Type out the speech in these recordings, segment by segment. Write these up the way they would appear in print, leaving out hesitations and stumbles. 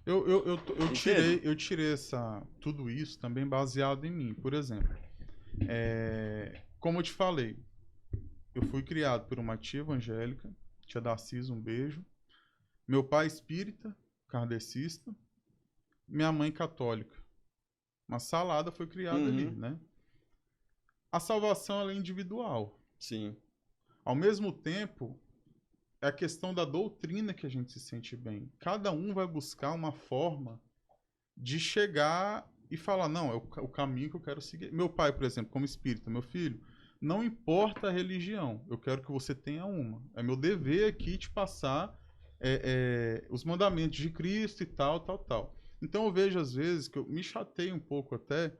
Eu tirei tudo isso também baseado em mim. Por exemplo, como eu te falei, eu fui criado por uma tia evangélica, tia Darcisa, um beijo. Meu pai espírita, kardecista. Minha mãe católica. Uma salada foi criada ali, Uhum. né? A salvação ela é individual. Sim. Ao mesmo tempo, é a questão da doutrina que a gente se sente bem. Cada um vai buscar uma forma de chegar e falar, não, é o caminho que eu quero seguir. Meu pai, por exemplo, como espírita, meu filho, não importa a religião, eu quero que você tenha uma. É meu dever aqui te passar os mandamentos de Cristo e tal, tal, tal. Então eu vejo às vezes que eu me chateio um pouco até,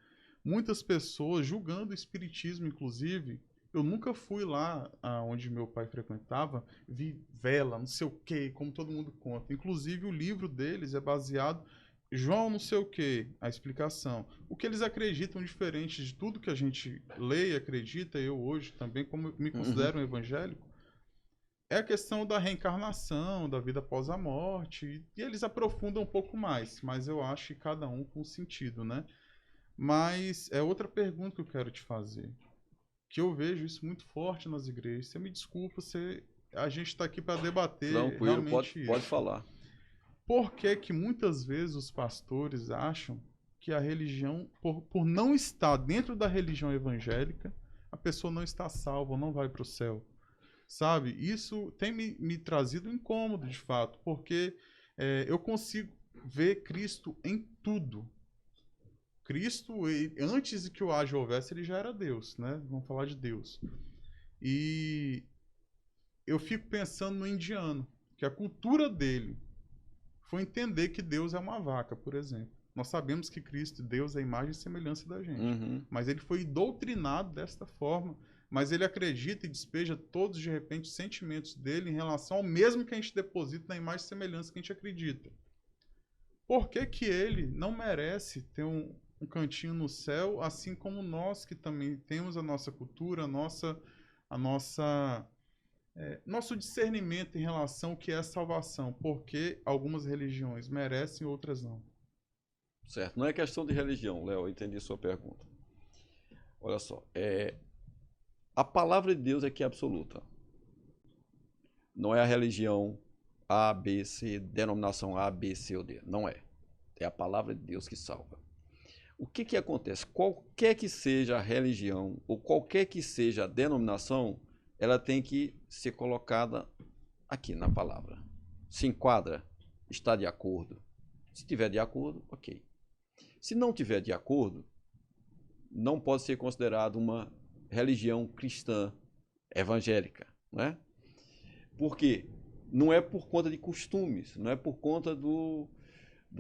muitas pessoas julgando o espiritismo, inclusive. Eu nunca fui lá onde meu pai frequentava, vi vela, não sei o quê, como todo mundo conta. Inclusive o livro deles é baseado João não sei o que, a explicação. O que eles acreditam diferente de tudo que a gente lê e acredita, eu hoje também, como me Uhum. considero um evangélico, é a questão da reencarnação, da vida após a morte, e eles aprofundam um pouco mais, mas eu acho que cada um com sentido, né? Mas é outra pergunta que eu quero te fazer, que eu vejo isso muito forte nas igrejas. Você me desculpa, a gente está aqui para debater Tranquilo, realmente pode isso. falar. Por que que muitas vezes os pastores acham que a religião, por não estar dentro da religião evangélica, a pessoa não está salva, não vai para o céu? Sabe? Isso tem me trazido incômodo, de fato, porque eu consigo ver Cristo em tudo. Cristo, antes de que o haja houvesse, ele já era Deus, né? Vamos falar de Deus. E eu fico pensando no indiano, que a cultura dele foi entender que Deus é uma vaca, por exemplo. Nós sabemos que Cristo, Deus, é a imagem e semelhança da gente. Uhum. Mas ele foi doutrinado desta forma. Mas ele acredita e despeja todos, de repente, os sentimentos dele em relação ao mesmo que a gente deposita na imagem e semelhança que a gente acredita. Por que que ele não merece ter um cantinho no céu, assim como nós que também temos a nossa cultura, a nossa nosso discernimento em relação ao que é a salvação, porque algumas religiões merecem, outras não. Certo. Não é questão de religião, Léo, eu entendi sua pergunta. Olha só, a palavra de Deus é que é absoluta. Não é a religião A, B, C, denominação A, B, C ou D. Não é. É a palavra de Deus que salva. O que que acontece? Qualquer que seja a religião ou qualquer que seja a denominação, ela tem que ser colocada aqui na palavra. Se enquadra, está de acordo. Se tiver de acordo, ok. Se não tiver de acordo, não pode ser considerado uma religião cristã evangélica, não é? Porque não é por conta de costumes, não é por conta do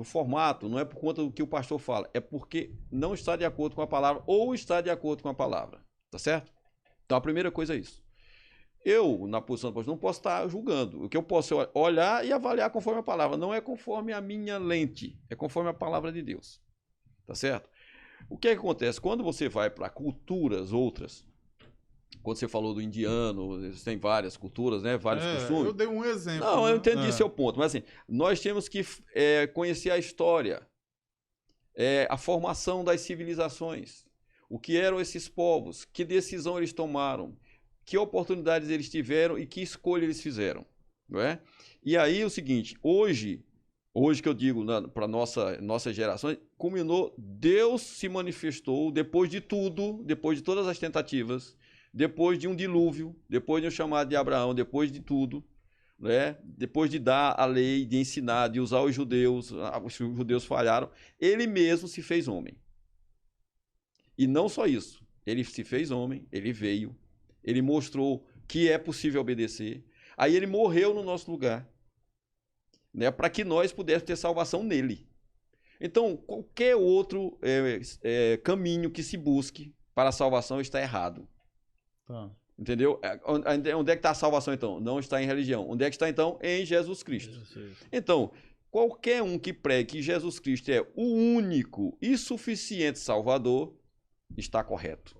formato, não é por conta do que o pastor fala, é porque não está de acordo com a palavra ou está de acordo com a palavra, tá certo? Então a primeira coisa é isso. Eu, na posição do pastor, não posso estar julgando. O que eu posso é olhar e avaliar conforme a palavra. Não é conforme a minha lente, é conforme a palavra de Deus, tá certo? O que é que acontece? Quando você vai para culturas outras, quando você falou do indiano, tem várias culturas, né? Vários costumes. Eu dei um exemplo, Não, eu né? entendi seu ponto, mas assim, nós temos que conhecer a história, a formação das civilizações, o que eram esses povos, que decisão eles tomaram, que oportunidades eles tiveram e que escolha eles fizeram, não é? E aí é o seguinte, hoje que eu digo para nossa geração, culminou, Deus se manifestou depois de tudo, depois de todas as tentativas, depois de um dilúvio, depois de um chamado de Abraão, depois de tudo, né? Depois de dar a lei, de ensinar, de usar os judeus falharam, ele mesmo se fez homem. E não só isso, ele se fez homem, ele veio, ele mostrou que é possível obedecer, aí ele morreu no nosso lugar, né? Para que nós pudéssemos ter salvação nele. Então, qualquer outro caminho que se busque para a salvação está errado. Tá. Entendeu? Onde é que está a salvação, então? Não está em religião. Onde é que está, então? Em Jesus Cristo. Então, qualquer um que pregue que Jesus Cristo é o único e suficiente Salvador, está correto.